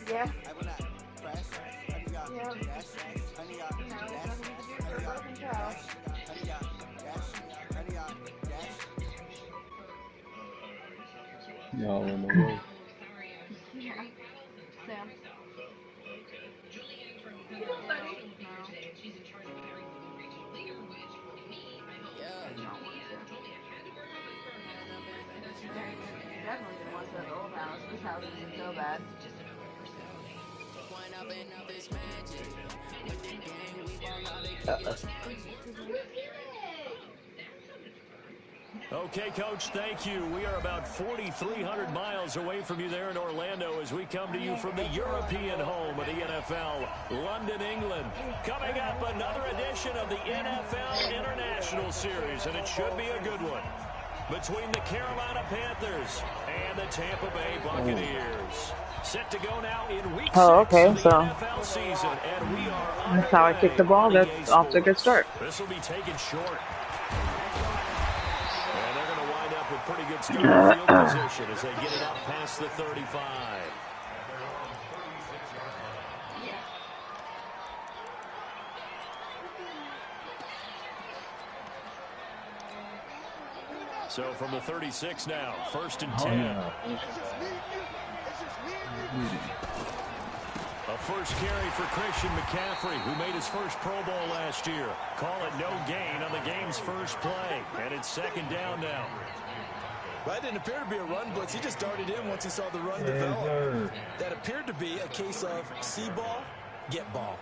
Yeah. Yeah. No, there's nothing you can do for a broken child. Y'all in the way. Yeah. Sam. Definitely didn't want to go to the old house. This house isn't so bad. Okay, Coach, thank you. We are about 4,300 miles away from you there in Orlando as we come to you from the European home of the NFL, London, England. Coming up, another edition of the NFL International Series, and it should be a good one, between the Carolina Panthers and the Tampa Bay Buccaneers. Set to go now in week 6 of the NFL season, and we are that's how I kick the ball. That's off to a good start. This will be taken short. And they're going to wind up with pretty good starting field position as they get it up past the 35. So from the 36 now, 1st and 10. A first carry for Christian McCaffrey, who made his first Pro Bowl last year. Call it no gain on the game's first play. And it's 2nd down now. That didn't appear to be a run blitz. He just darted in once he saw the run develop. That appeared to be a case of see ball, get ball.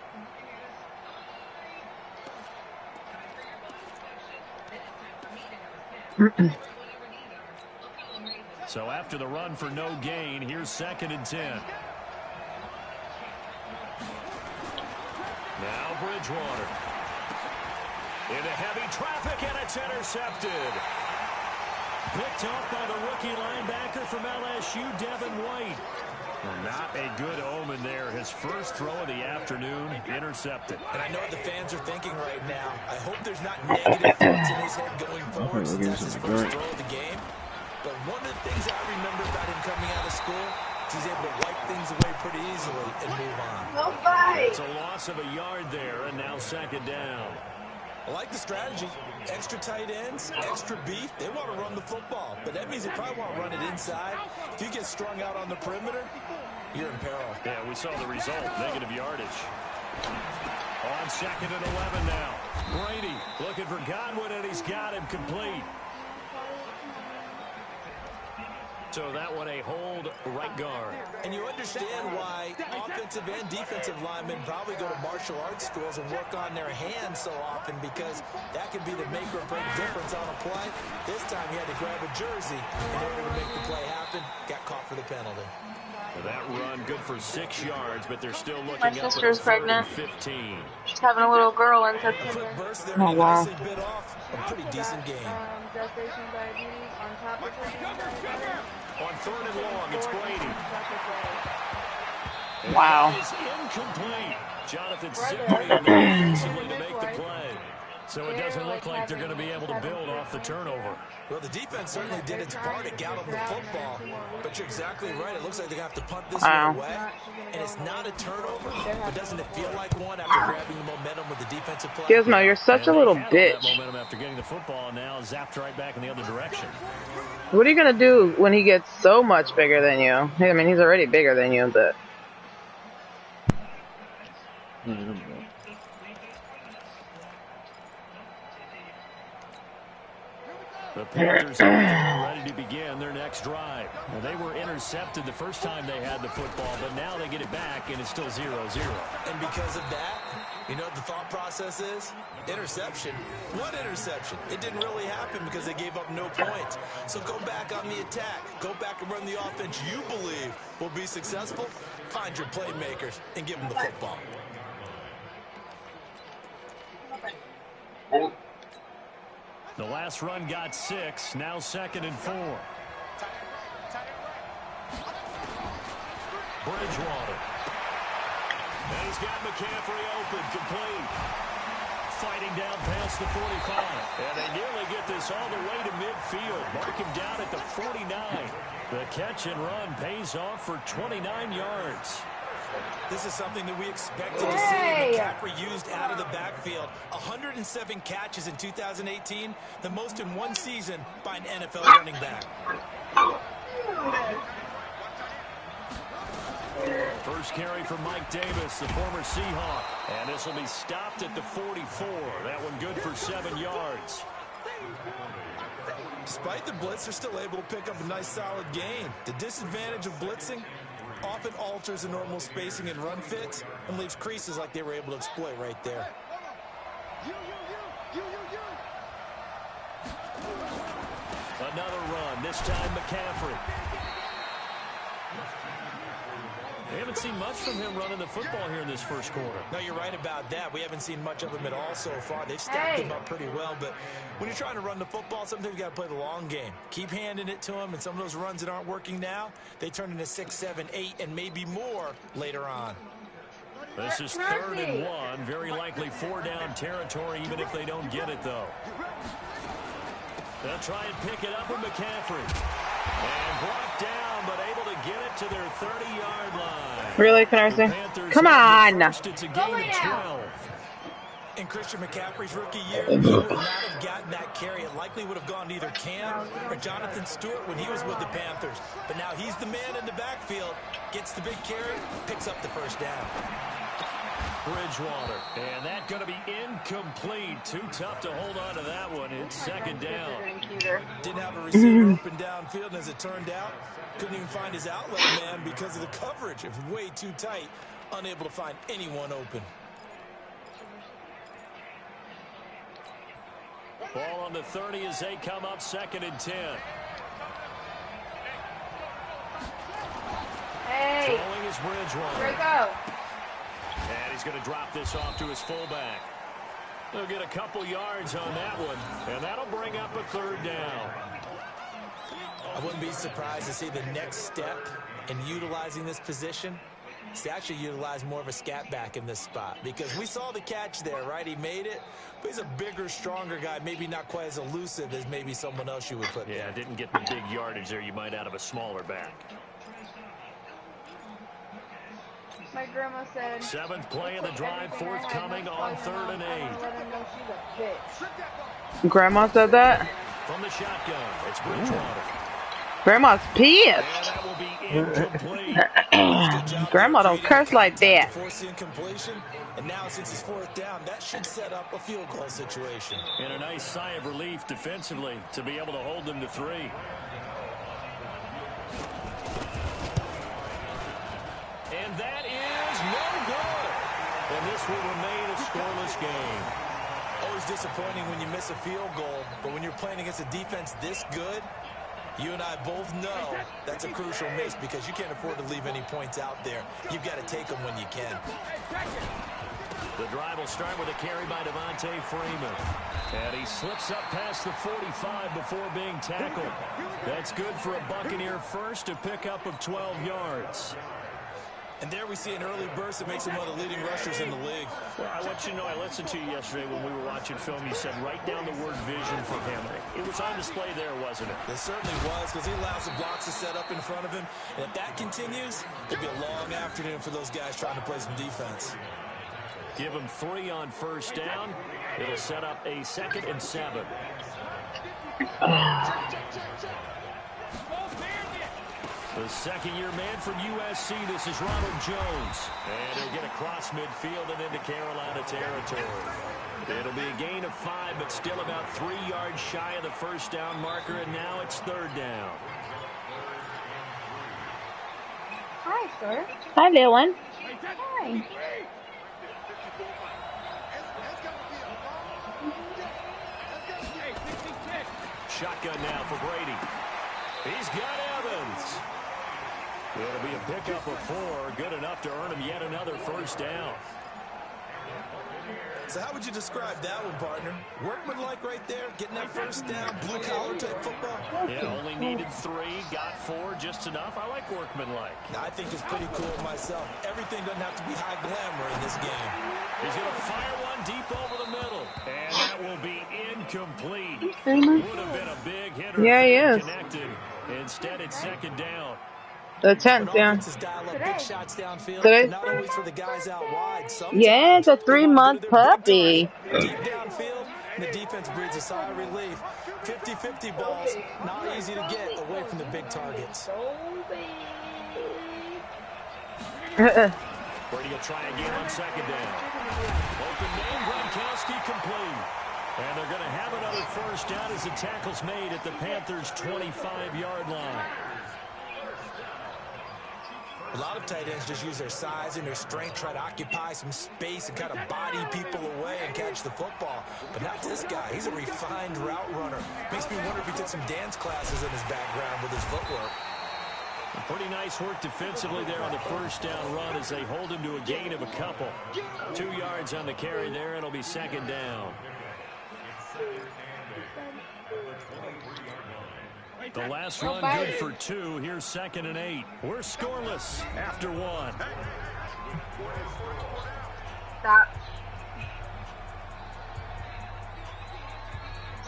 So after the run for no gain, here's 2nd and 10. Now Bridgewater. Into heavy traffic, and it's intercepted. Picked off by the rookie linebacker from LSU, Devin White. Not a good omen there. His first throw of the afternoon, intercepted. And I know what the fans are thinking right now. I hope there's not negative thoughts in his head going forward since that's his first throw of the game. But one of the things I remember about him coming out of school, he's able to wipe things away pretty easily and move on. It's a loss of a yard there, and now 2nd down. I like the strategy. Extra tight ends, extra beef. They want to run the football, but that means they probably want to run it inside. If you get strung out on the perimeter, you're in peril. Yeah, we saw the result, negative yardage. On 2nd and 11 now. Brady looking for Godwin, and he's got him complete. So that one a hold right guard. And you understand why offensive and defensive linemen probably go to martial arts schools and work on their hands so often, because that can be the make or break difference on a play. This time he had to grab a jersey in order to make the play happen. Got caught for the penalty. Well, that run good for 6 yards, but they're still looking My up sister's for 3rd pregnant. and 15. She's having a little girl in September. Oh, wow. Bit off. A pretty decent game. Gestation diabetes on top of On 3rd and long, it's Brady. Wow. It is incomplete. Jonathan Sibley offensively to make the play. So it doesn't look like they're going to be able to build off the turnover. Well, the defense certainly did its part to get them the football. But you're exactly right. It looks like they're going to have to punt this one away. And it's not a turnover, but doesn't it feel like one after grabbing the momentum with the defensive play? Gizmo, you're such a little bitch. Momentum after getting the football, now zapped right back in the other direction. What are you going to do when he gets so much bigger than you? I mean, he's already bigger than you, but... The Panthers are ready to begin their next drive. Well, they were intercepted the first time they had the football, but now they get it back, and it's still 0-0. And because of that, you know what the thought process is? Interception. What interception? It didn't really happen because they gave up no points. So go back on the attack. Go back and run the offense you believe will be successful. Find your playmakers and give them the football. The last run got 6, now 2nd and 4. Bridgewater. And he's got McCaffrey open, complete. fighting down past the 45. And they nearly get this all the way to midfield. Mark him down at the 49. The catch and run pays off for 29 yards. This is something that we expected to see. McCaffrey used out of the backfield. 107 catches in 2018, the most in one season by an NFL running back. First carry from Mike Davis, the former Seahawk. And this will be stopped at the 44. That one good for 7 yards. Despite the blitz, they're still able to pick up a nice solid gain. The disadvantage of blitzing often alters the normal spacing and run fits and leaves creases like they were able to exploit right there. Another run, this time McCaffrey. We haven't seen much from him running the football here in this first quarter. No, you're right about that. We haven't seen much of him at all so far. They've stacked him up pretty well, but when you're trying to run the football, sometimes you got to play the long game. Keep handing it to him, and some of those runs that aren't working now, they turn into 6, 7, 8, and maybe more later on. This is 3rd and 1. Very likely 4-down territory, even if they don't get it, though. They'll try and pick it up with McCaffrey. And brought down, but able to get it to their 30-yard line. Really, Carson? Come on. First, it's a gain of 12. In Christian McCaffrey's rookie year, he would not have gotten that carry. It likely would have gone to either Cam or Jonathan Stewart when he was with the Panthers. But now he's the man in the backfield, gets the big carry, picks up the first down. Bridgewater, and that going to be incomplete. Too tough to hold on to that one. It's 2nd down. Didn't have a receiver open downfield, and as it turned out, couldn't even find his outlet man because of the coverage. It was way too tight, unable to find anyone open. Ball on the 30 as they come up 2nd and 10. Hey. Throwing is Bridgewater. Here we go. And he's going to drop this off to his fullback. They'll get a couple yards on that one, and that'll bring up a 3rd down. I wouldn't be surprised to see the next step in utilizing this position. To actually utilize more of a scat back in this spot, because we saw the catch there, right? He made it, but he's a bigger, stronger guy, maybe not quite as elusive as maybe someone else you would put there. Yeah, didn't get the big yardage there you might out of a smaller back. My grandma said. 7th play of the drive, forthcoming on 3rd and 8. Grandma said that? From the shotgun, it's Bridgewater. Grandma's pissed. And that will be incomplete. Grandma don't curse like that. Force the incompletion, and now since it's 4th down, that should set up a field goal situation. And a nice sigh of relief defensively to be able to hold them to 3. And that is no good. And this will remain a scoreless game. Always disappointing when you miss a field goal, but when you're playing against a defense this good, you and I both know that's a crucial miss because you can't afford to leave any points out there. You've got to take them when you can. The drive will start with a carry by Devontae Freeman. And he slips up past the 45 before being tackled. That's good for a Buccaneer first, a pickup of 12 yards. And there we see an early burst that makes him one of the leading rushers in the league. Well, I want you to know, I listened to you yesterday when we were watching film. You said write down the word vision for him. It was on display there, wasn't it? It certainly was, because he allows the blocks to set up in front of him. And if that continues, it'll be a long afternoon for those guys trying to play some defense. Give him 3 on 1st down. It'll set up a 2nd and 7. The 2nd-year man from USC, this is Ronald Jones. And he'll get across midfield and into Carolina territory. It'll be a gain of 5, but still about 3 yards shy of the 1st down marker, and now it's 3rd down. Hi, sir. Hi, little one. Hi. Shotgun now for Brady. He's got Evans. It'll be a pickup of 4. Good enough to earn him yet another 1st down. So how would you describe that one, partner? Workmanlike right there, getting that 1st down, blue-collar type football? Yeah, only needed 3, got 4, just enough. I like workmanlike. I think it's pretty cool myself. Everything doesn't have to be high glamour in this game. He's going to fire one deep over the middle. incomplete. Streamer? Would have been a big hitter Yeah, he if they is. connected. Instead, it's second down. The When 10th, yeah. offenses dial up big shots downfield, they're Today? not always for the guys out wide. Yeah, it's Sometimes a they want to go to 3-month their big puppy. target. Deep downfield, and the defense breathes a sigh of relief. 50-50 balls, not easy to get away from the big targets. Brady will try again on second down. Open man, Gronkowski complete. And they're going to have another first down as the tackle's made at the Panthers' 25-yard line. A lot of tight ends just use their size and their strength, try to occupy some space and kind of body people away and catch the football. But not this guy. He's a refined route runner. Makes me wonder if he took some dance classes in his background with his footwork. Pretty nice work defensively there on the first down run as they hold him to a gain of a couple. 2 yards on the carry there, and it'll be second down. The last run good for 2. Here's 2nd and 8. We're scoreless after 1. Stop.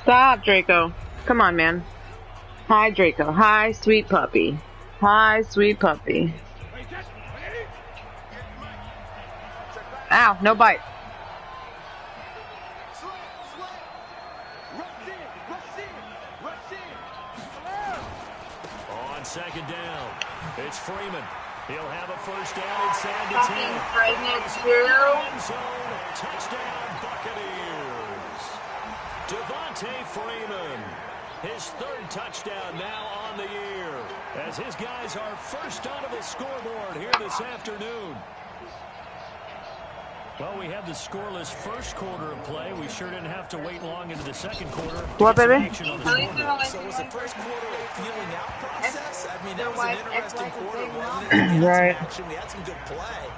Stop, Draco. Come on, man. Hi, Draco. Hi, sweet puppy. Hi, sweet puppy. Ow, no bite. On second down, it's Freeman. He'll have a first down inside the 10. Pregnant too. End zone, touchdown Buccaneers. Devontae Freeman, his 3rd touchdown now on the year, as his guys are first onto the scoreboard here this afternoon. Well, we had the scoreless first quarter of play. We sure didn't have to wait long into the second quarter. What, baby? So was the first quarter a feeling out process? I mean, that was an interesting quarter, wasn't it? We had some action. We had some good play.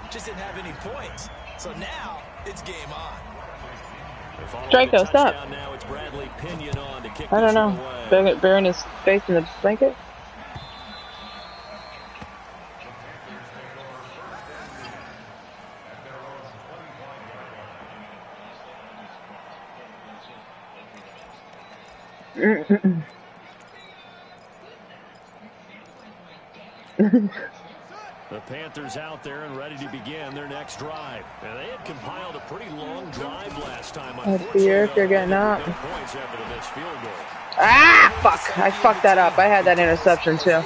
Just didn't have any points. So now it's game on. Draco, stop. Now it's Bradley Pinion on to kick I don't know. Burying his face in the blanket. The Panthers out there and ready to begin their next drive. And they had compiled a pretty long drive last time. I fear if you're getting up. Points after the missed field goal. Ah, fuck. I fucked that up. I had that interception too.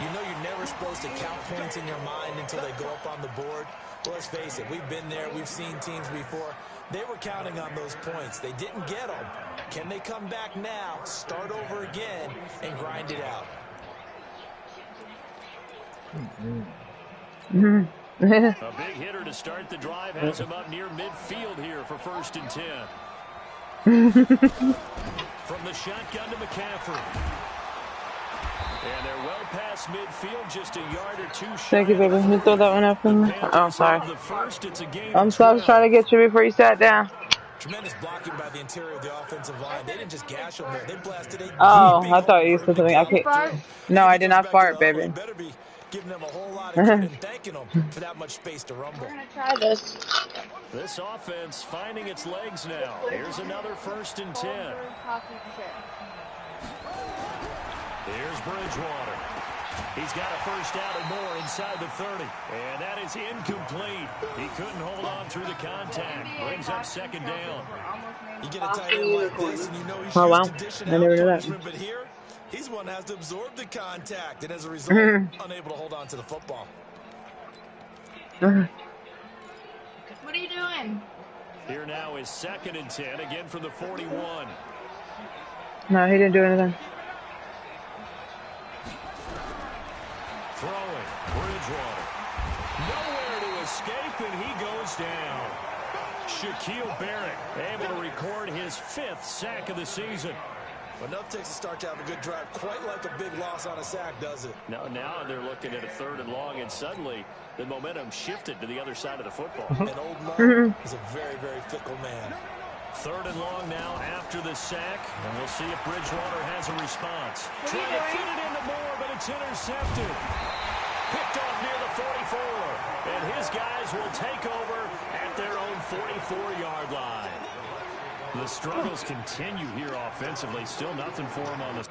You know you're never supposed to count points in your mind until they go up on the board. Well, let's face it, we've been there, we've seen teams before. They were counting on those points. They didn't get them. Can they come back now, start over again, and grind it out? A big hitter to start the drive has him up near midfield here for 1st and 10. From the shotgun to McCaffrey. And they're well past midfield, just a yard or 2 shy. Thank you, baby. You throw that one up for me? Oh, sorry. I'm sorry, trying to get you before you sat down. Tremendous blocking by the interior of the offensive line. They didn't just gash them there. They blasted a Oh, I thought you said something. I can't. No, I did not fart, baby. You better be giving them a whole lot of credit and thanking them for that much space to rumble. We're gonna try this. This offense finding its legs now. Here's another 1st and 10. Here's Bridgewater. He's got a first down and more inside the 30. And that is incomplete. He couldn't hold on through the contact. Brings up 2nd down. You get a tight end like this, and you know he's wow. used to dishing I never knew out that. punishment, but here, he's one that has to absorb the contact, and as a result, unable to hold on to the football. What are you doing? Here now is 2nd and 10, again from the 41. No, he didn't do anything. Throwing, Bridgewater. Nowhere to escape, and he goes down. Shaquille Barrett able to record his 5th sack of the season. Enough takes to start to have a good drive. Quite like a big loss on a sack, does it? Now they're looking at a 3rd and long, and suddenly the momentum shifted to the other side of the football. And old Mark is a very, very fickle man. 3rd and long now after the sack, and we'll see if Bridgewater has a response. Trying to fit it into Moore, but it's intercepted. Picked off near the 44, and his guys will take over at their own 44-yard line. The struggles continue here offensively. Still nothing for him on the...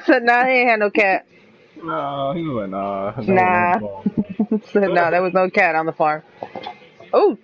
Said, nah, he ain't had no cat. No, he was like, nah. Nah. Said, no, there was no cat on the farm. Oh.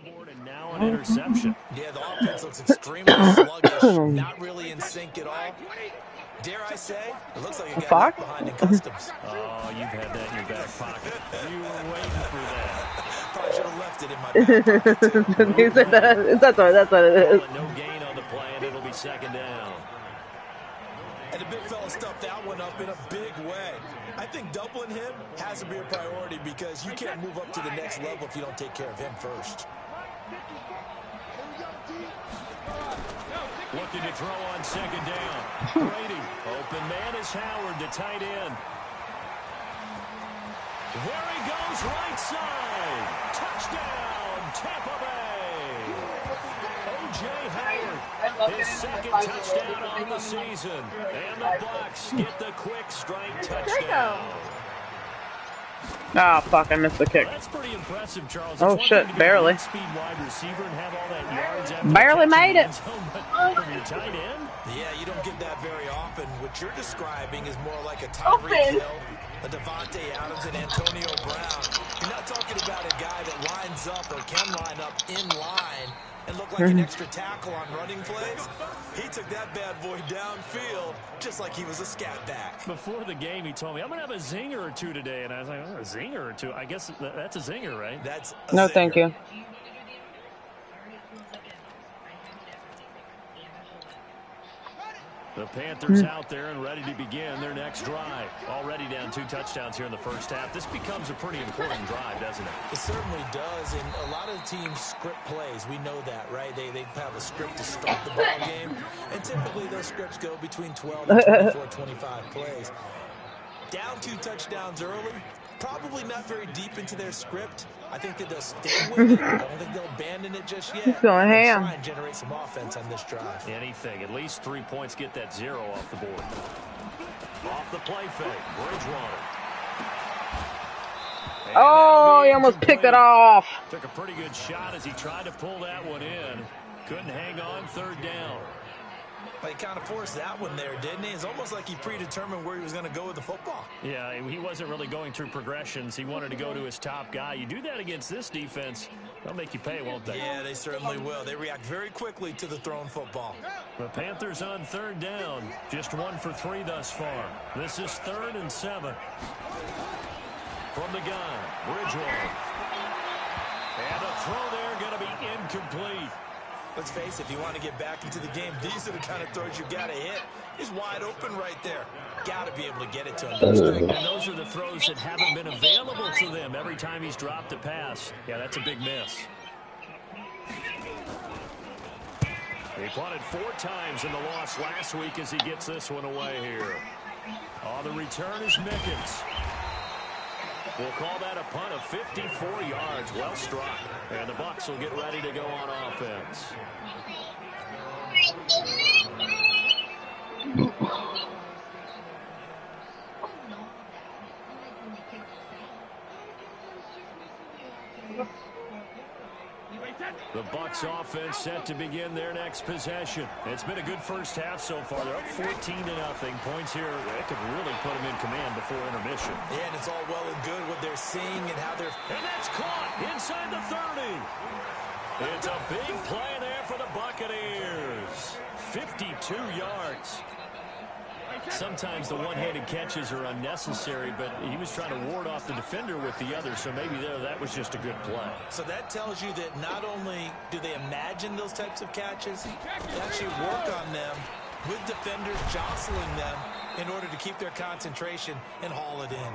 Scoreboard and now an interception. Yeah, the offense looks extremely sluggish, not really in sync at all. Dare I say, it looks like it got left behind in customs. Oh, you've had that in your back pocket. You were waiting for that. Probably should have left it in my back pocket, too. He said that's what it is. No gain on the play, and it'll be second down. And the big fella stuffed that one up in a big way. I think doubling him has to be a priority because you can't move up to the next level if you don't take care of him first. Looking to throw on second down. Brady. Open man is Howard, the tight end. There he goes, right side. Touchdown, Tampa Bay. O.J. Howard, his second touchdown on the season. And the Bucs get the quick strike touchdown. Ah, fuck, I missed the kick. That's pretty impressive, Charles. Oh, shit, barely. Speed wide receiver and have all that yards after Barely made it. From your tight end? Yeah, you don't get that very often. What you're describing is more like a Tyreek Hill, a Devontae Adams, and Antonio Brown. You're not talking about a guy that lines up or can line up in line and look like an extra tackle on running plays. He took that bad boy downfield just like he was a scat back. Before the game, he told me, I'm going to have a zinger or two today. And I was like, oh, a zinger or two? I guess that's a zinger, right? That's a No, zinger. thank you. The Panthers out there and ready to begin their next drive. Already down 2 touchdowns here in the first half. This becomes a pretty important drive, doesn't it? It certainly does, and a lot of teams script plays. We know that, right? They have a script to start the ball game, and typically those scripts go between 12 and 24, 25 plays. Down 2 touchdowns early, probably not very deep into their script. I think that they'll stay with it. I don't think they'll abandon it just yet. He's going ham. Try and generate some offense on this drive. Anything. At least 3 points. Get that 0 off the board. Off the play fake. Bridgewater. And Oh, he almost picked it off. Took a pretty good shot as he tried to pull that one in. Couldn't hang on, third down. But he kind of forced that one there, didn't he? It's almost like he predetermined where he was going to go with the football. Yeah, he wasn't really going through progressions. He wanted to go to his top guy. You do that against this defense, they'll make you pay, won't they? Yeah, they certainly will. They react very quickly to the thrown football. The Panthers on third down. Just 1 for 3 thus far. This is 3rd and 7. From the gun, Bridgewater. And a throw there going to be incomplete. Let's face it, if you want to get back into the game, these are the kind of throws you got to hit. He's wide open right there. Got to be able to get it to him. And those are the throws that haven't been available to them every time he's dropped a pass. Yeah, that's a big miss. He punted 4 times in the loss last week as he gets this one away here. On the return is Mickens. We'll call that a punt of 54 yards. Well struck. And the Bucs will get ready to go on offense. The Bucs offense set to begin their next possession. It's been a good first half so far. They're up 14-0. Points here, they could really put them in command before intermission. Yeah, and it's all well and good what they're seeing and how they're... And that's caught inside the 30. It's a big play there for the Buccaneers. 52 yards. Sometimes the one-handed catches are unnecessary, but he was trying to ward off the defender with the other, so maybe that was just a good play. So that tells you that not only do they imagine those types of catches, they actually work on them with defenders jostling them in order to keep their concentration and haul it in.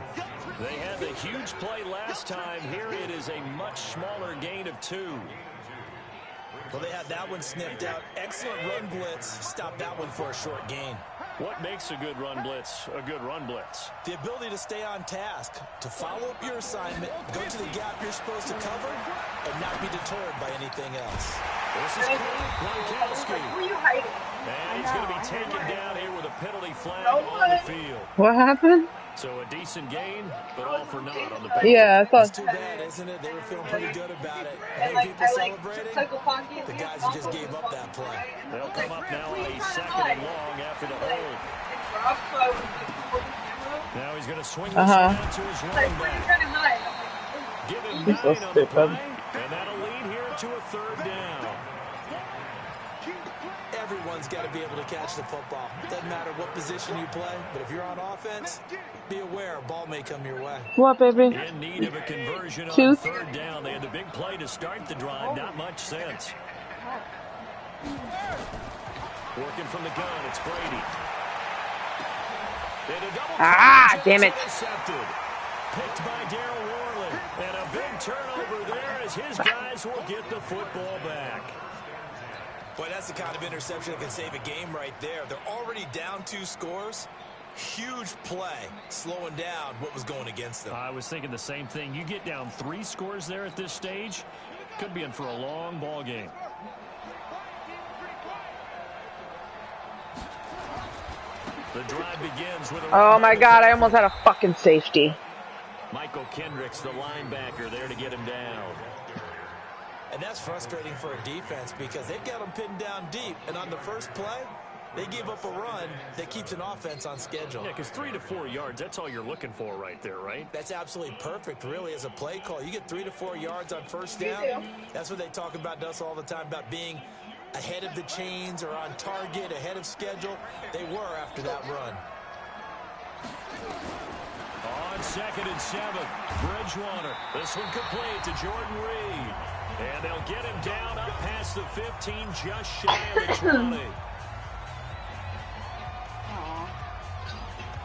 They had the huge play last time. Here it is a much smaller gain of 2. Well, they had that one sniffed out. Excellent run blitz. Stop that one for a short gain. What makes a good run blitz a good run blitz? The ability to stay on task, to follow up your assignment, go to the gap you're supposed to cover, and not be deterred by anything else. This is Gronkowski. And he's going to be taken down here with a penalty flag on the field. What happened? So a decent gain, but all for naught on the Yeah, I It's thought. too bad, isn't it? They were feeling pretty good about it. And when people celebrating, the guys who just gave up that play. They'll come up now on a 2nd and long after the hold. Now he's going to swing this around to his running back. Give him 9 so on the stupid. play, and that'll lead here to a 3rd down. Everyone's got to be able to catch the football. Doesn't matter what position you play, but if you're on offense, be aware a ball may come your way. What, baby? In need of a conversion on Tooth. 3rd down. They had the big play to start the drive. Not much sense. Working from the gun, it's Brady. And a double Damn it. intercepted. Picked by Darryl Worley. And a big turnover there as his guys will get the football back. Boy, that's the kind of interception that can save a game right there. They're already down 2 scores. Huge play, slowing down what was going against them. I was thinking the same thing. You get down 3 scores there at this stage, could be in for a long ball game. The drive begins with a Oh my God! I almost had a fucking safety. Michael Kendricks, the linebacker, there to get him down. And that's frustrating for a defense because they've got them pinned down deep. And on the first play, they give up a run that keeps an offense on schedule. Yeah, because 3 to 4 yards, that's all you're looking for right there, right? That's absolutely perfect, really, as a play call. You get 3 to 4 yards on first down. That's what they talk about us all the time, about being ahead of the chains or on target, ahead of schedule. They were after that run. On 2nd and 7, Bridgewater. This one complete to Jordan Reed. And they'll get him down up past the 15, just shy of the 20.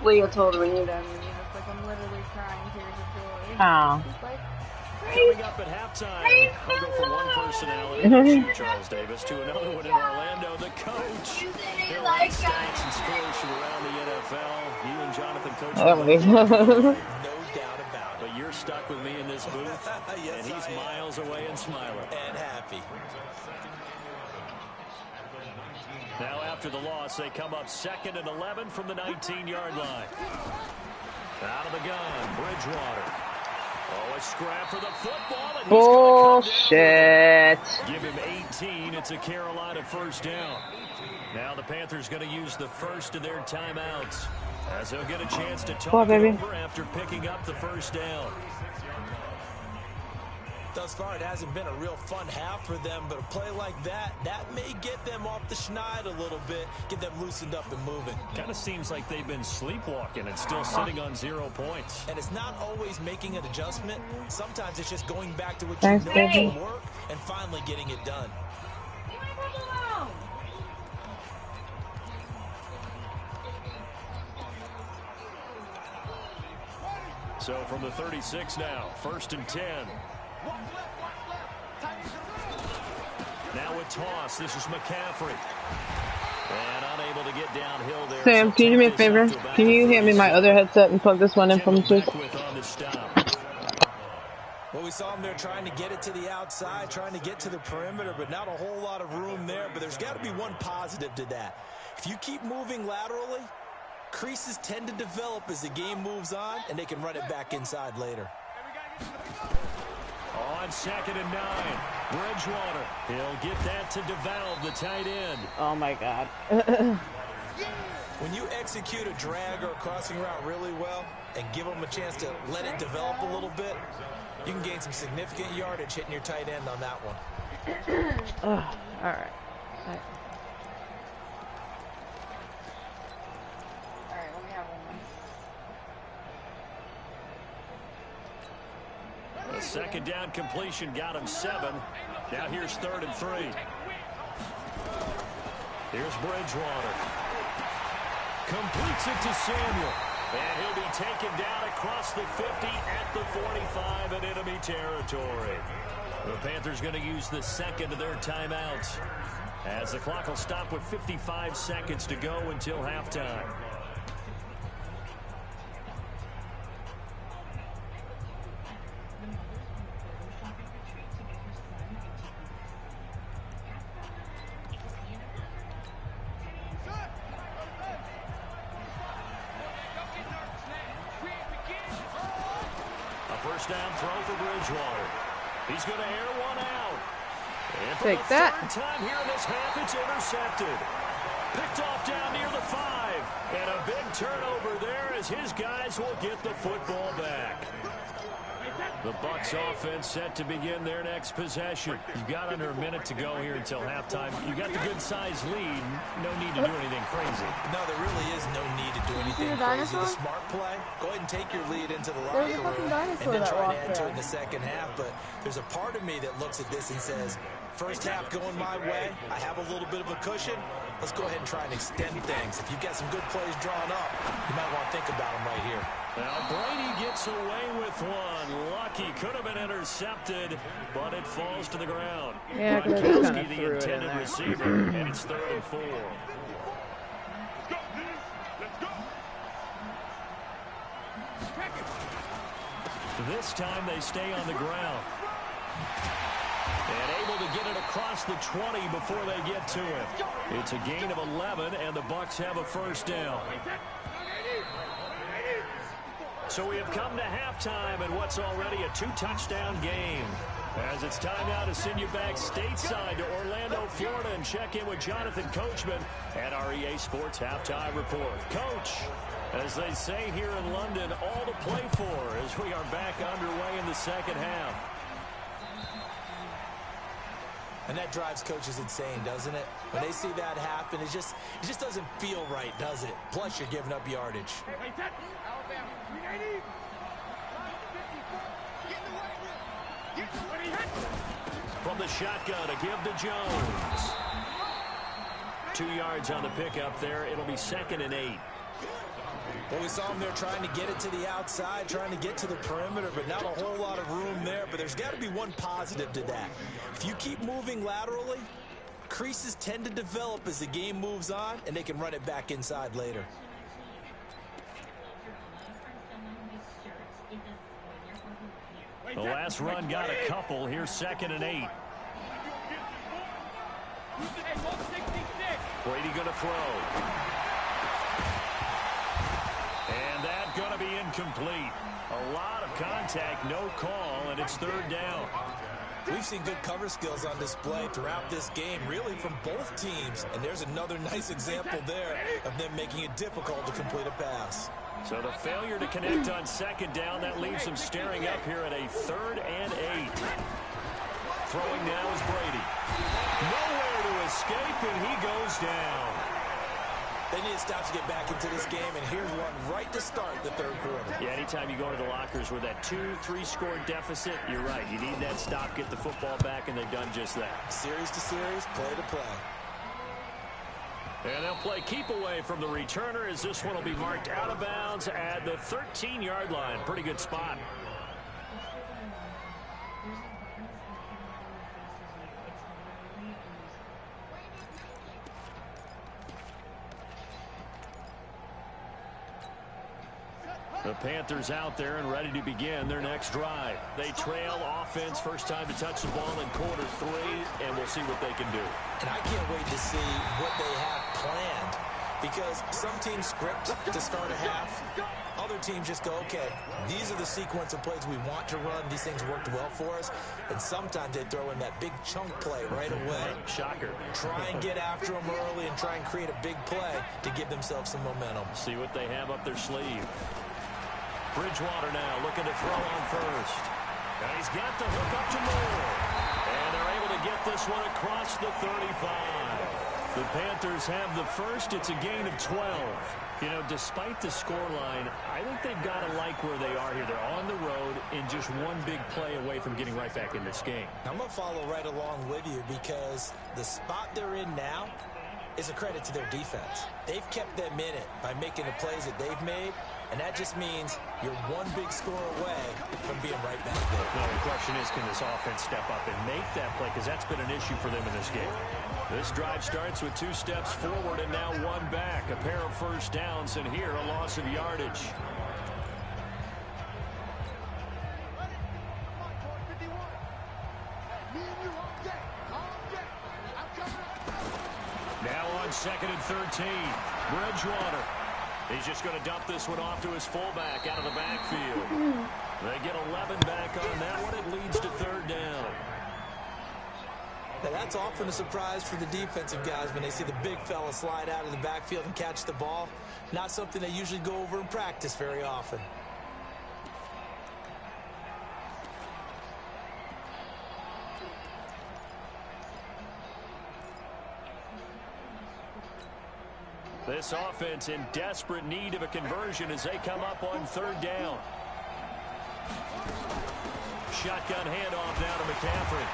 Leo told her when you're done, it's like I'm literally crying tears of joy. Oh. She's like, Coming up at halftime, I'll go from one personality, like Charles Davis, to another one in Orlando. The coach. He'll have stats and scores from around the NFL. You and Jonathan coach. No doubt about it. But you're stuck with me in this booth, Yes, and he's I am. miles away and smiling. And happy. Now after the loss, they come up 2nd and 11 from the 19-yard line. Out of the gun, Bridgewater. Oh, a scrap for the football. And he's Bullshit. give him 18. It's a Carolina 1st down. Now the Panthers going to use the first of their timeouts, as they'll get a chance to talk it over after picking up the 1st down. Thus far, it hasn't been a real fun half for them, but a play like that may get them off the schneid a little bit, get them loosened up and moving. Kind of seems like they've been sleepwalking and still sitting on 0 points. And it's not always making an adjustment. Sometimes it's just going back to what Thanks, you know baby. can work and finally getting it done. So from the 36 now, 1st and 10. Now a toss. This is McCaffrey. And unable to get downhill there. Sam, can you do me a favor? Can you hand me my other headset and plug this one in from the switch? Well, we saw him there trying to get it to the outside, trying to get to the perimeter, but not a whole lot of room there. But there's got to be one positive to that. If you keep moving laterally, creases tend to develop as the game moves on, and they can run it back inside later. On 2nd and 9, Bridgewater. He'll get that to DeValve, the tight end. Oh my God. When you execute a drag or a crossing route really well and give them a chance to let it develop a little bit, you can gain some significant yardage hitting your tight end on that one. All right. alright, let me have one. A 2nd down completion got him 7. Now here's 3rd and 3. Here's Bridgewater. Completes it to Samuel. And he'll be taken down across the 50 at the 45 in enemy territory. The Panthers going to use the second of their timeouts, as the clock will stop with 55 seconds to go until halftime. First down throw for Bridgewater. He's going to air one out. And for Take the that. third time here in this half, it's intercepted. Picked off down near the 5. And a big turnover there as his guys will get the football back. The Bucs offense set to begin their next possession. You've got under a minute to go here until halftime. You got the good-sized lead. No need to do anything crazy. No, there really is no need to do anything crazy. The smart play, go ahead and take your lead into the locker room and then try to enter in the second half. But there's a part of me that looks at this and says, first half going my way, I have a little bit of a cushion. Let's go ahead and try and extend things. If you've got some good plays drawn up, you might want to think about them right here. Now Brady gets away with one. Lucky, could have been intercepted, but it falls to the ground. Yeah, Gronkowski, the intended receiver, and it's 3rd and 4. This time they stay on the ground. And able to get it across the 20 before they get to it. It's a gain of 11, and the Bucs have a first down. So we have come to halftime in what's already a 2-touchdown game. As it's time now to send you back stateside to Orlando, Florida, and check in with Jonathan Coachman at our EA Sports Halftime Report. Coach, as they say here in London, all to play for as we are back underway in the second half. And that drives coaches insane, doesn't it? When they see that happen, it just doesn't feel right, does it? Plus, you're giving up yardage. From the shotgun, a give to Jones. 2 yards on the pickup there. It'll be 2nd and 8. Well, we saw them there trying to get it to the outside, trying to get to the perimeter, but not a whole lot of room there. But there's got to be one positive to that. If you keep moving laterally, creases tend to develop as the game moves on, and they can run it back inside later. The last run got a couple. Here's 2nd and 8. Brady going to throw. And that's going to be incomplete. A lot of contact, no call, and it's 3rd down. We've seen good cover skills on display throughout this game, really from both teams. And there's another nice example there of them making it difficult to complete a pass. So the failure to connect on 2nd down, that leaves them staring up here at a 3rd and 8. Throwing now is Brady. Nowhere to escape, and he goes down. They need to stop to get back into this game, and here's one right to start the 3rd quarter. Yeah, anytime you go into the lockers with that 2-3 score deficit, you're right. You need that stop, get the football back, and they've done just that. Series to series, play to play. And they'll play keep away from the returner as this one will be marked out of bounds at the 13-yard line. Pretty good spot. The Panthers out there and ready to begin their next drive. They trail offense, first time to touch the ball in quarter 3, and we'll see what they can do. And I can't wait to see what they have planned, because some teams script to start a half. Other teams just go, okay, these are the sequence of plays we want to run. These things worked well for us. And sometimes they throw in that big chunk play right away. Shocker. Try and get after them early and try and create a big play to give themselves some momentum. See what they have up their sleeve. Bridgewater now looking to throw on first. And he's got the hook up to Moore. And they're able to get this one across the 35. The Panthers have the first. It's a gain of 12. You know, despite the scoreline, I think they've got to like where they are here. They're on the road and just one big play away from getting right back in this game. I'm going to follow right along with you, because the spot they're in now, is a credit to their defense. They've kept them in it by making the plays that they've made, and that just means you're one big score away from being right back there. Now, the question is, can this offense step up and make that play? Because that's been an issue for them in this game. This drive starts with 2 steps forward and now 1 back. A pair of first downs, and here a loss of yardage. Now on 2nd and 13. Bridgewater. He's just going to dump this one off to his fullback out of the backfield. They get 11 back on that one. It leads to 3rd down. Now, that's often a surprise for the defensive guys when they see the big fella slide out of the backfield and catch the ball. Not something they usually go over in practice very often. This offense in desperate need of a conversion as they come up on 3rd down. Shotgun handoff now to McCaffrey.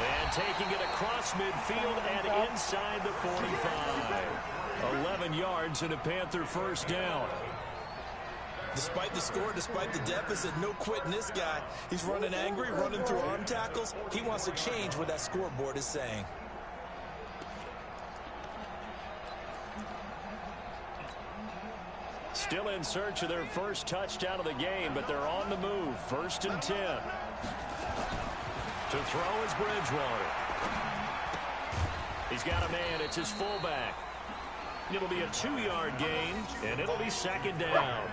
And taking it across midfield and inside the 45. 11 yards and a Panther first down. Despite the score, despite the deficit, no quitting this guy. He's running angry, running through arm tackles. He wants to change what that scoreboard is saying. Still in search of their first touchdown of the game, but they're on the move. 1st and 10. To throw is Bridgewater. He's got a man. It's his fullback. It'll be a 2-yard gain, and it'll be 2nd down.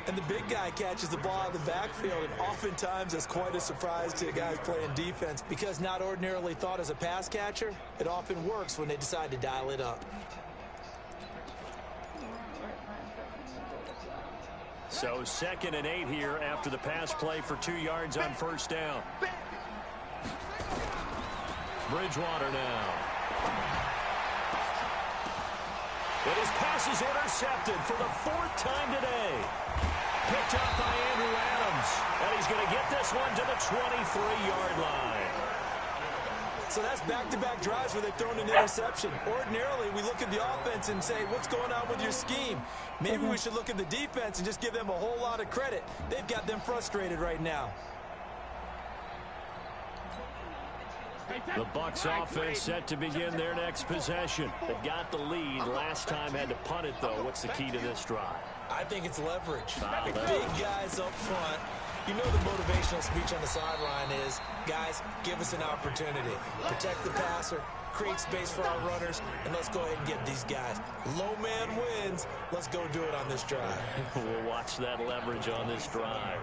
And the big guy catches the ball out of the backfield, and oftentimes that's quite a surprise to the guys playing defense because not ordinarily thought as a pass catcher, it often works when they decide to dial it up. So 2nd and 8 here after the pass play for 2 yards on 1st down. Bridgewater now. And his pass is intercepted for the 4th time today. Picked up by Andrew Adams. And he's going to get this one to the 23-yard line. So that's back-to-back drives where they've thrown an interception. Ordinarily, we look at the offense and say, what's going on with your scheme? Maybe we should look at the defense and just give them a whole lot of credit. They've got them frustrated right now. The Bucs offense set to begin their next possession. They've got the lead. Last time had to punt it, though. What's the key to this drive? I think it's leverage. The big guys up front. You know the motivational speech on the sideline is, guys, give us an opportunity. Protect the passer, create space for our runners, and let's go ahead and get these guys. Low man wins. Let's go do it on this drive. We'll watch that leverage on this drive.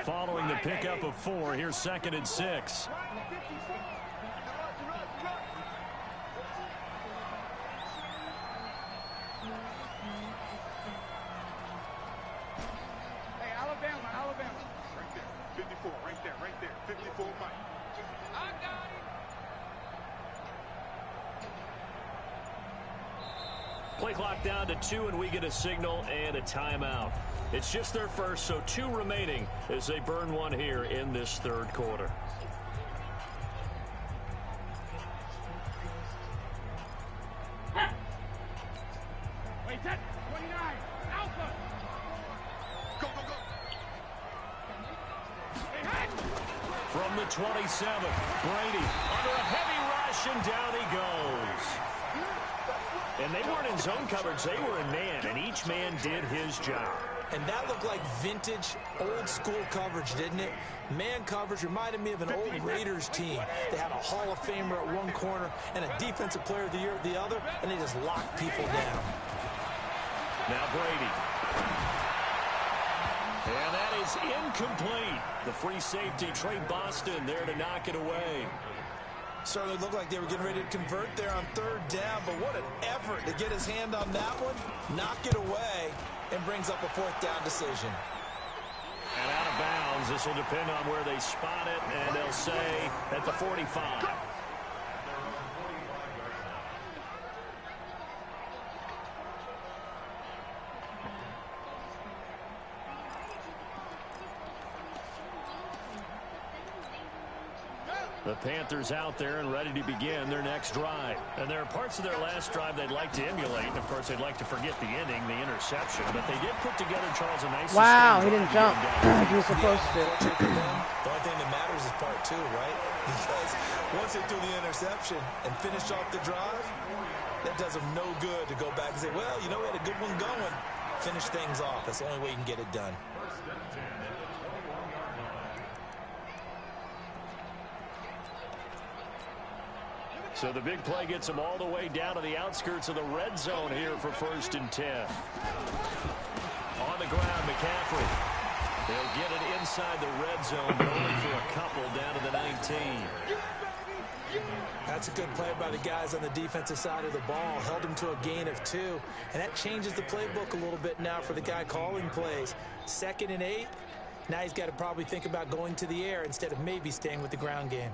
Following the pickup of 4, here's 2nd and 6. Play clock down to 2, and we get a signal and a timeout. It's just their first, so 2 remaining as they burn one here in this 3rd quarter. Wait, that 29, Alpha. Go, go, go. From the 27, Brady under a heavy rush, and down he goes. And they weren't in zone coverage, they were in man, and each man did his job. And that looked like vintage, old-school coverage, didn't it? Man coverage reminded me of an old Raiders team. They had a Hall of Famer at one corner and a Defensive Player of the Year at the other, and they just locked people down. Now Brady. And that is incomplete. The free safety, Trey Boston, there to knock it away. Certainly looked like they were getting ready to convert there on 3rd down, but what an effort to get his hand on that one, knock it away, and brings up a 4th down decision. And out of bounds. This will depend on where they spot it, and they'll say at the 45. The Panthers out there and ready to begin their next drive. And there are parts of their last drive they'd like to emulate. And, of course, they'd like to forget the inning, the interception. But they did put together, Charles, a nice... Wow, he didn't jump. He was supposed to. The only thing that matters is part 2, right? Because once they do the interception and finish off the drive, that does them no good to go back and say, well, you know, we had a good one going. Finish things off. That's the only way you can get it done. So the big play gets them all the way down to the outskirts of the red zone here for 1st and 10. On the ground, McCaffrey. They'll get it inside the red zone, but only for a couple down to the 19. That's a good play by the guys on the defensive side of the ball. Held him to a gain of 2. And that changes the playbook a little bit now for the guy calling plays. 2nd and 8. Now he's got to probably think about going to the air instead of maybe staying with the ground game.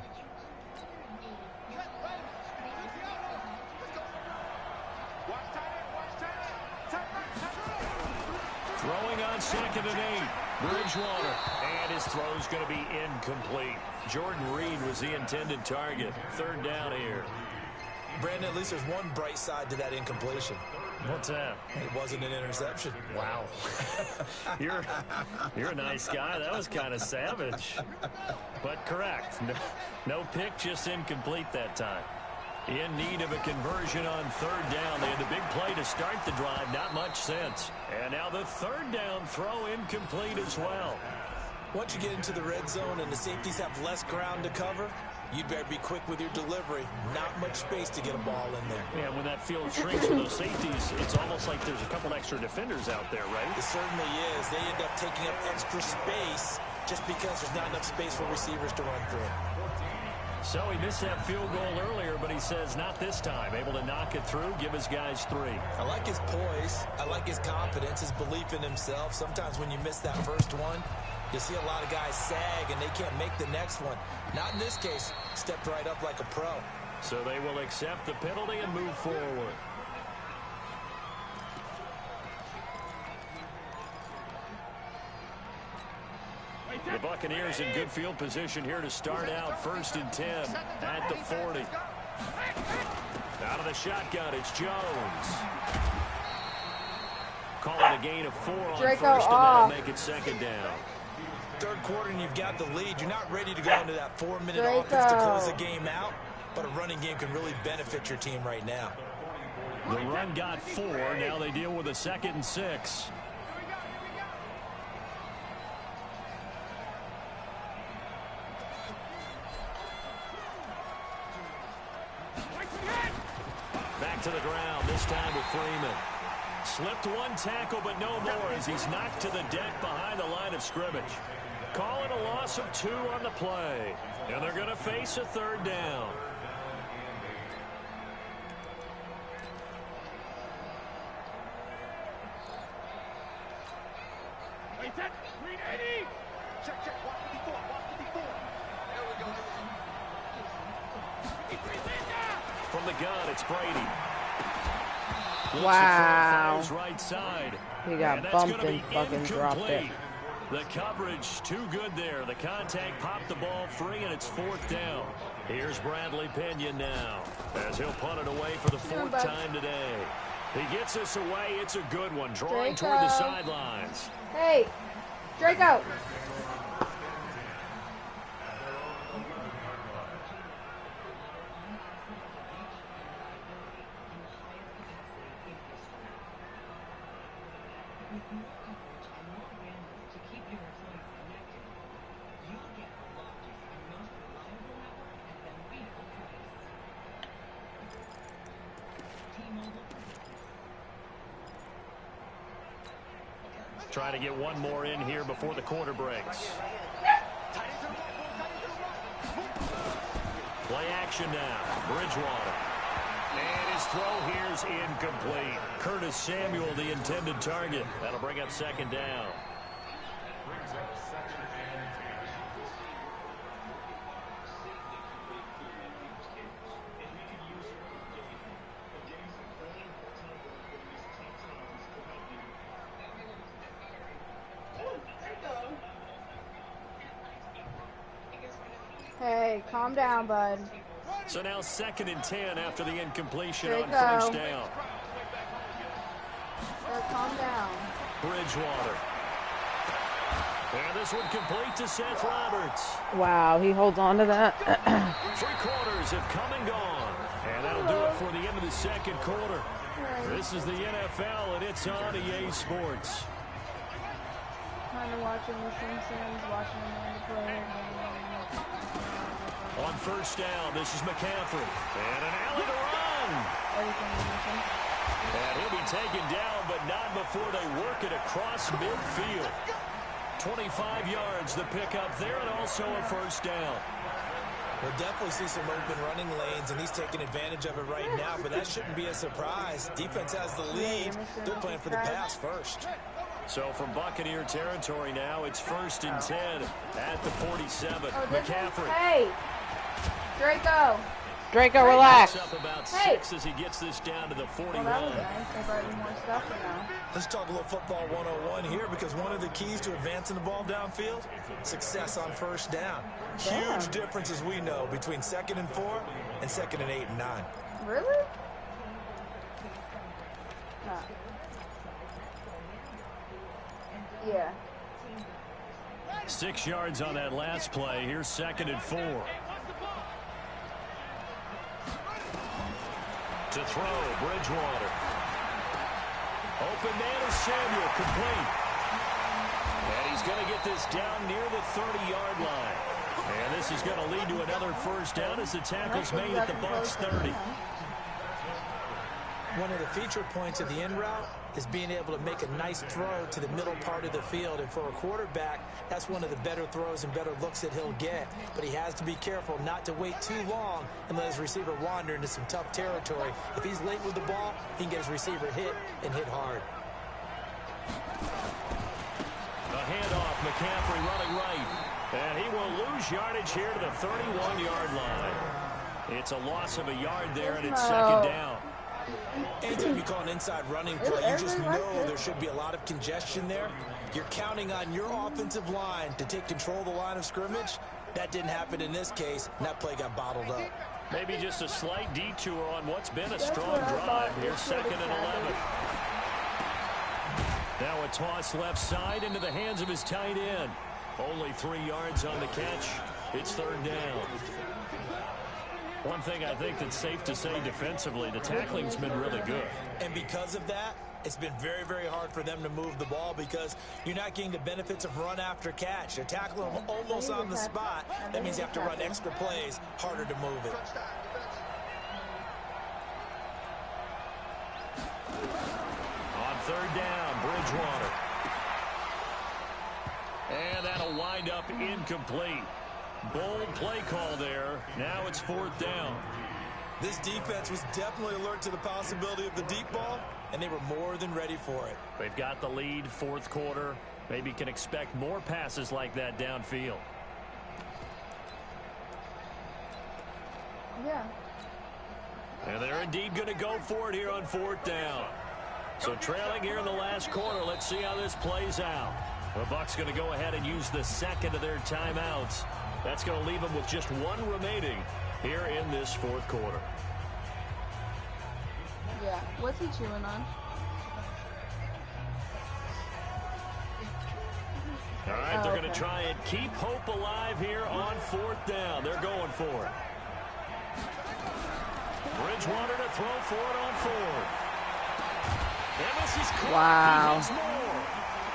Throwing on 2nd and 8. Bridgewater. And his throw's going to be incomplete. Jordan Reed was the intended target. 3rd down here. Brandon, at least there's one bright side to that incompletion. What's that? It wasn't an interception. Wow. You're a nice guy. That was kind of savage. But correct. No pick, just incomplete that time. In need of a conversion on 3rd down. They had the big play to start the drive. Not much sense. And now the 3rd down throw incomplete as well. Once you get into the red zone and the safeties have less ground to cover, you'd better be quick with your delivery. Not much space to get a ball in there. Yeah, when that field shrinks for those safeties, it's almost like there's a couple extra defenders out there, right? It certainly is. They end up taking up extra space just because there's not enough space for receivers to run through. So he missed that field goal earlier, but he says not this time. Able to knock it through, give his guys 3. I like his poise. I like his confidence, his belief in himself. Sometimes when you miss that first one, you see a lot of guys sag and they can't make the next one. Not in this case. Stepped right up like a pro. So they will accept the penalty and move forward. The Buccaneers in good field position here to start out. 1st and 10 at the 40. Out of the shotgun, it's Jones. Call it a gain of 4 on Draco 1st, and off. that'll make it 2nd down. 3rd quarter and you've got the lead. You're not ready to go into that 4-minute offense to close the game out, but a running game can really benefit your team right now. The run got 4. Now they deal with a 2nd and 6. Back to the ground, this time with Freeman. Slipped one tackle, but no more as he's knocked to the deck behind the line of scrimmage. Call it a loss of 2 on the play. And they're going to face a 3rd down. Wait, set. 380. Check, check. Watch 54. Watch 54. There we go. From the gun, it's Brady. Wow. Right side. He got and bumped and fucking dropped it. The coverage too good there. The contact popped the ball free, and it's 4th down. Here's Bradley Pena now as he'll punt it away for the 4th time today. He gets us away. It's a good one. Drawing toward the sidelines. Hey, Draco. Try to get one more in here before the quarter breaks. Play action now. Bridgewater. And his throw here's incomplete. Curtis Samuel, the intended target. That'll bring up 2nd down. Hey, calm down, bud. So now 2nd and 10 after the incompletion There you on go. first down. Calm down. Bridgewater. And this one complete to Seth Roberts. Wow, he holds on to that. 3 quarters have come and gone. And that'll do it for the end of the 2nd quarter. This is the NFL, and it's on EA Sports. Kind of watching The Simpsons, watching Amanda play. On first down, this is McCaffrey. And an alley to run. Everything you mentioned. And he'll be taken down, but not before they work it across midfield. 25 yards the pickup there, and also a first down. We'll definitely see some open running lanes, and he's taking advantage of it right now, but that shouldn't be a surprise. Defense has the lead. They're playing for the pass first. So from Buccaneer territory now, it's 1st and 10 at the 47. McCaffrey. Hey! Draco! Draco, relax. Up about 6 as he gets this down to the 41. Well, that was nice. They brought you more stuff for now. Let's talk a little football 101 here, because one of the keys to advancing the ball downfield, success on first down. Huge difference, as we know, between 2nd and 4 and 2nd and 8 and 9. Really? No. Yeah. 6 yards on that last play. Here's 2nd and 4. To throw, Bridgewater. Open man is Samuel, complete. And he's going to get this down near the 30-yard line. And this is going to lead to another first down as the tackle's made at the Bucs 30. One of the feature points of the in route is being able to make a nice throw to the middle part of the field. And for a quarterback, that's one of the better throws and better looks that he'll get. But he has to be careful not to wait too long and let his receiver wander into some tough territory. If he's late with the ball, he can get his receiver hit and hit hard. A handoff, McCaffrey running right. And he will lose yardage here to the 31-yard line. It's a loss of a yard there, and it's 2nd down. Anytime you call an inside running play, you just know there should be a lot of congestion there. You're counting on your offensive line to take control of the line of scrimmage. That didn't happen in this case, and that play got bottled up. Maybe just a slight detour on what's been a strong drive. Here's 2nd and 11. Now a toss left side into the hands of his tight end. Only 3 yards on the catch. It's 3rd down. One thing I think that's safe to say defensively, the tackling's been really good. And because of that, it's been very, very hard for them to move the ball because you're not getting the benefits of run after catch. They're tackling them almost on the spot. That means you have to run extra plays, harder to move it. On 3rd down, Bridgewater. And that'll wind up incomplete. Bold play call there. Now it's 4th down. This defense was definitely alert to the possibility of the deep ball, and they were more than ready for it. They've got the lead, 4th quarter. Maybe can expect more passes like that downfield. Yeah. And they're indeed going to go for it here on 4th down. So trailing here in the last quarter, let's see how this plays out. The Bucs going to go ahead and use the 2nd of their timeouts. That's going to leave them with just 1 remaining here in this 4th quarter. Yeah. What's he chewing on? All right, they're going to try and keep hope alive here on 4th down. They're going for it. Bridgewater to throw for it on 4th. And this is caught. Wow. He gets more.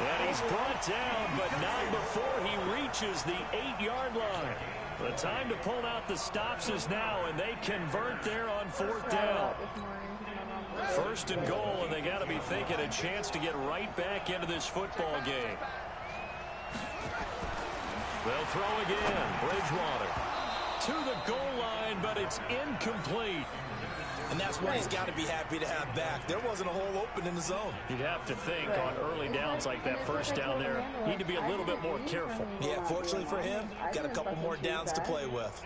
And he's brought down, but not before he reaches the 8-yard line. The time to pull out the stops is now, and they convert there on 4th down. 1st and goal, and they got to be thinking a chance to get right back into this football game. They'll throw again. Bridgewater to the goal line, but it's incomplete. And that's what he's got to be happy to have back. There wasn't a hole open in the zone. You'd have to think on early downs like that, 1st down there, need to be a little bit more careful. Yeah, fortunately for him, got a couple more downs to play with.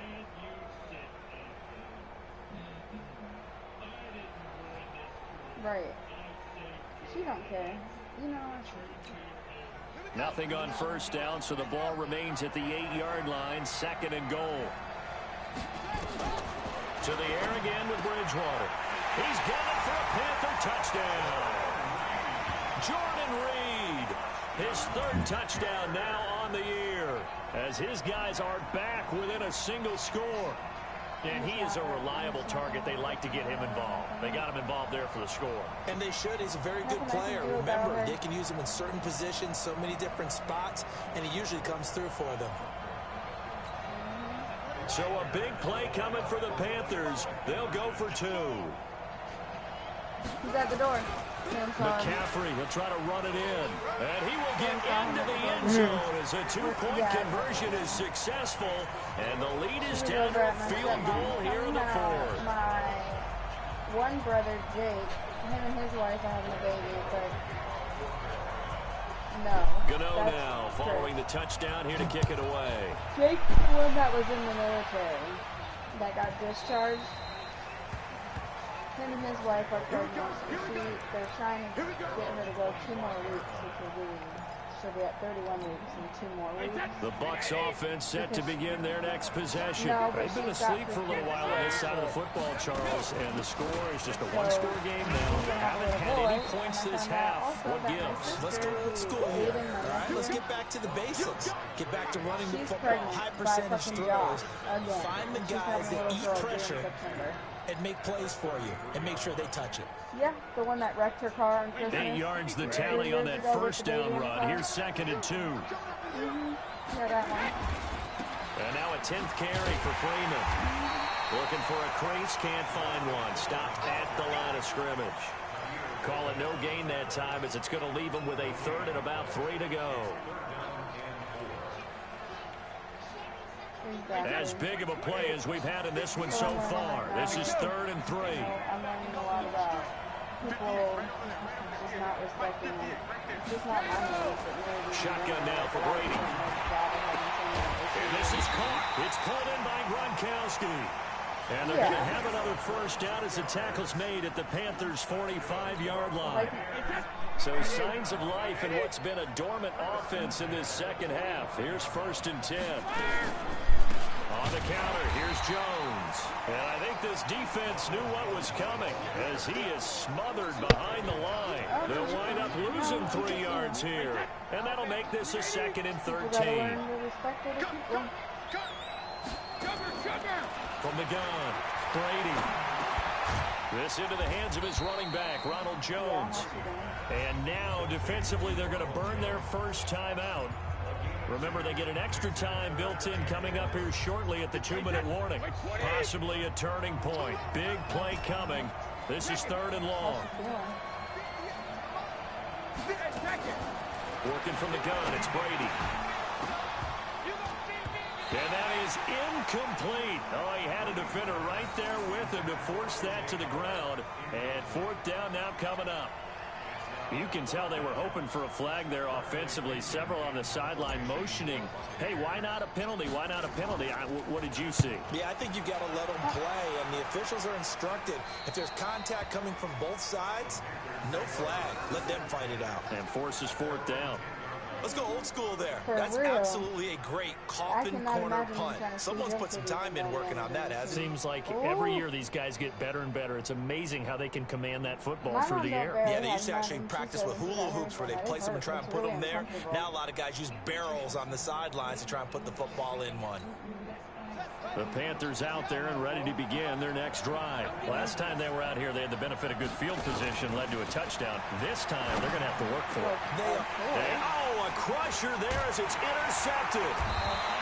Right. She don't care. You know. Nothing on first down, so the ball remains at the 8-yard line, 2nd and goal. To the air again with Bridgewater. He's got it for a Panther touchdown. Jordan Reed, his 3rd touchdown now on the year, as his guys are back within a single score. And he is a reliable target. They like to get him involved. They got him involved there for the score. And they should. He's a very good player. Remember, they can use him in certain positions, so many different spots, and he usually comes through for them. So a big play coming for the Panthers. They'll go for 2. He's at the door. McCaffrey, he'll try to run it in. And he will get into the end zone as a 2-point conversion is successful. And the lead is down to a field goal here in the 4th. My one brother, Jake, him and his wife are having a baby, but no. Gano now following the touchdown here to kick it away. Jake's the one that was in the military that got discharged. Him and his wife are pregnant. They're trying to get her to go 2 more weeks, which will be, she'll be at 31 weeks in 2 more weeks. The Bucs offense set to begin their next possession. No, They've been asleep for a little while on this side of the football, Charles, and the score is just a 1-score game now. Haven't had any points this half. What gives? Let's go old school here. All right, let's get back to the basics. Get back to running the football, high percentage throws. Find the guys that eat pressure and make plays for you, and make sure they touch it. Yeah, the one that wrecked her car on Christmas. 8 yards the tally on that first down run. Here's 2nd and 2. Yeah, that one. And now a 10th carry for Freeman. Looking for a crease, can't find one. Stopped at the line of scrimmage. Call it no gain that time, as it's going to leave him with a 3rd and about 3 to go. As big of a play as we've had in this one so far. This is 3rd and 3. I'm learning a lot about people just not respecting them. It's just not my nose, but maybe Shotgun now for Brady. And this is caught. It's pulled in by Gronkowski. And they're going to have another first down as the tackle's made at the Panthers' 45-yard line. So signs of life in what's been a dormant offense in this second half. Here's 1st and 10. On the counter, here's Jones. And I think this defense knew what was coming, as he is smothered behind the line. They'll wind up losing 3 yards here. And that'll make this a 2nd and 13. From the gun, Brady. This into the hands of his running back, Ronald Jones. And now, defensively, they're going to burn their first time out. Remember, they get an extra time built in coming up here shortly at the 2-minute warning. Possibly a turning point. Big play coming. This is 3rd and long. Working from the gun, it's Brady. And that is incomplete. Oh, he had a defender right there with him to force that to the ground. And 4th down now coming up. You can tell they were hoping for a flag there offensively. Several on the sideline motioning. Hey, why not a penalty? Why not a penalty? What did you see? Yeah, I think you've got to let them play, and the officials are instructed. If there's contact coming from both sides, no flag. Let them fight it out. And forces 4th down. Let's go old school there. For That's real. Absolutely a great coffin corner punt. Someone's put some time in working on that, hasn't it? Seems like every year these guys get better and better. It's amazing how they can command that football through the air. Yeah, they used to actually practice with hula hoops where they place them and try and put them there. Now a lot of guys use barrels on the sidelines to try and put the football in one. The Panthers out there and ready to begin their next drive. Last time they were out here, they had the benefit of good field position, led to a touchdown. This time, they're going to have to work for it. Oh, a crusher there as it's intercepted.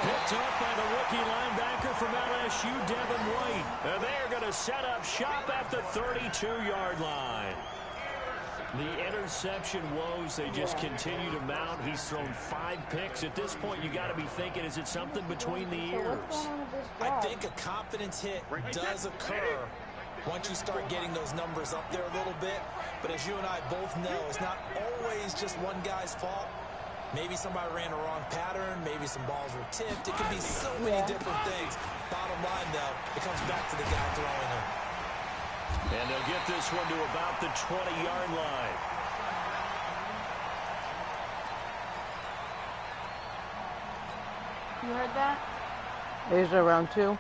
Picked up by the rookie linebacker from LSU, Devin White. And they are going to set up shop at the 32-yard line. The interception woes, they just continue to mount. He's thrown 5 picks. At this point, you got to be thinking, is it something between the ears? I think a confidence hit does occur once you start getting those numbers up there a little bit. But as you and I both know, it's not always just one guy's fault. Maybe somebody ran a wrong pattern. Maybe some balls were tipped. It could be so many different things. Bottom line, though, it comes back to the guy throwing them. And they'll get this one to about the 20-yard line. You heard that? Asia round 2.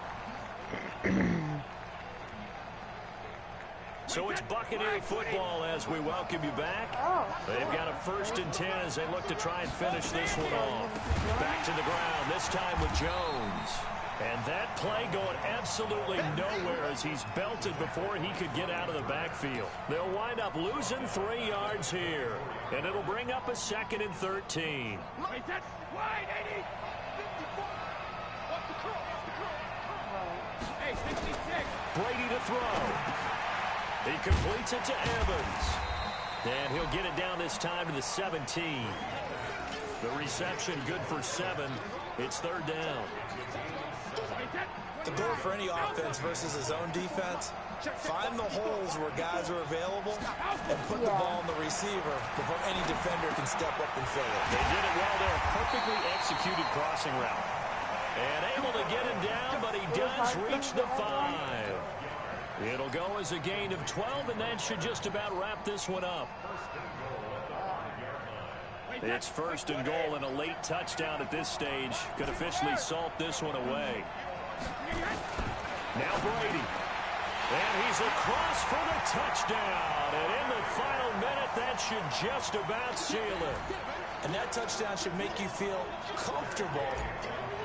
So it's Buccaneer football as we welcome you back. Oh. They've got a 1st and 10 as they look to try and finish this one off. Back to the ground, this time with Jones. And that play going absolutely nowhere as he's belted before he could get out of the backfield. They'll wind up losing 3 yards here. And it'll bring up a 2nd and 13. Wide, 80. 54. What's the curl? Hey, 66. Brady to throw. He completes it to Evans. And he'll get it down this time to the 17. The reception good for 7. It's 3rd down. The goal for any offense versus his own defense, find the holes where guys are available and put the ball on the receiver before any defender can step up and fill it. They did it well there. Perfectly executed crossing route. And able to get him down, but he does reach the 5. It'll go as a gain of 12, and that should just about wrap this one up. It's 1st and goal, and a late touchdown at this stage could officially salt this one away. Now Brady. And he's across for the touchdown. And in the final minute, that should just about seal it. And that touchdown should make you feel comfortable.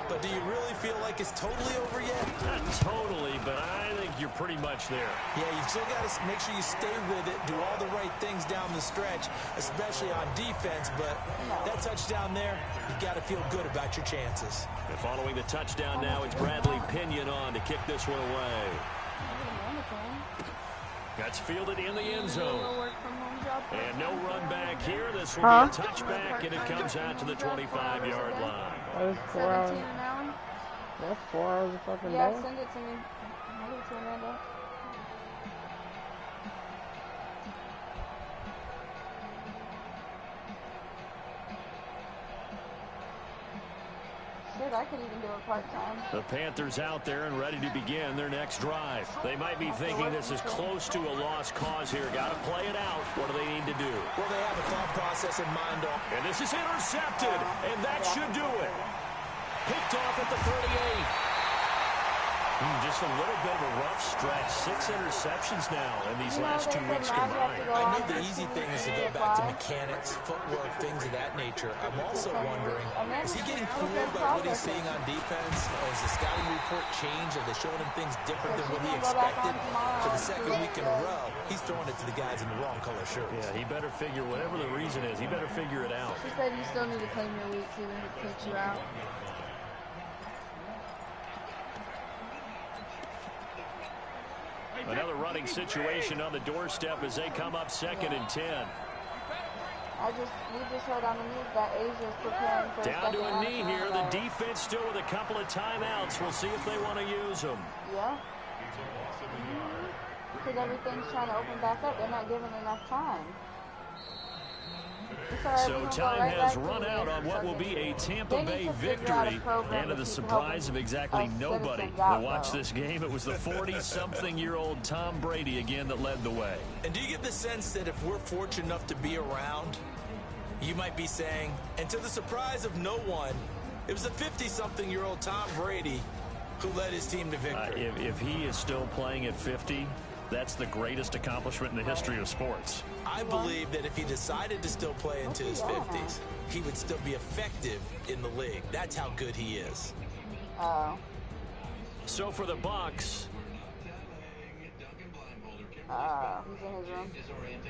But do you really feel like it's totally over yet? Not totally, but I think you're pretty much there. Yeah, you still got to make sure you stay with it, do all the right things down the stretch, especially on defense. But that touchdown there, you got to feel good about your chances. And following the touchdown now, it's Bradley Pinion on to kick this one away. That's fielded in the end zone. And no run back here. This will be a touchback, and it comes out to the 25-yard line. That was 4 hours. That's 4 hours of fucking Yeah, day. send it to me. I'll give it to Amanda. Shit, I could even do it part-time. The Panthers out there and ready to begin their next drive. They might be thinking this is close to a lost cause here. Got to play it out. What do they need to do? Well, they have a thought process in mind. And this is intercepted, and that should do it. Picked off at the 38. Just a little bit of a rough stretch. 6 interceptions now in these last 2 weeks combined. I know the easy thing is to go back to mechanics, footwork, things of that nature. I'm also wondering, is he getting fooled by what he's seeing on defense? Has the scouting report changed? Are they showing him things different than what he expected? For the 2nd week in a row, he's throwing it to the guys in the wrong color shirts. Yeah, he better figure, whatever the reason is, he better figure it out. She said you still need to claim your weeks even if it kicks you out. Another running situation on the doorstep as they come up 2nd and 10. We just heard on the news that Asia's preparing for down to a knee here. The defense still with a couple of timeouts. We'll see if they want to use them. Yeah. Because everything's trying to open back up. They're not giving enough time. So time has run out on what will be a Tampa Bay victory, and to the surprise of exactly nobody will watch this game. It was the 40-something-year-old Tom Brady again that led the way. And do you get the sense that if we're fortunate enough to be around, you might be saying, and to the surprise of no one, it was a 50-something-year-old Tom Brady who led his team to victory. If he is still playing at 50, that's the greatest accomplishment in the history of sports. I believe that if he decided to still play into his 50s, he would still be effective in the league. That's how good he is. So for the Bucs, he's in his room.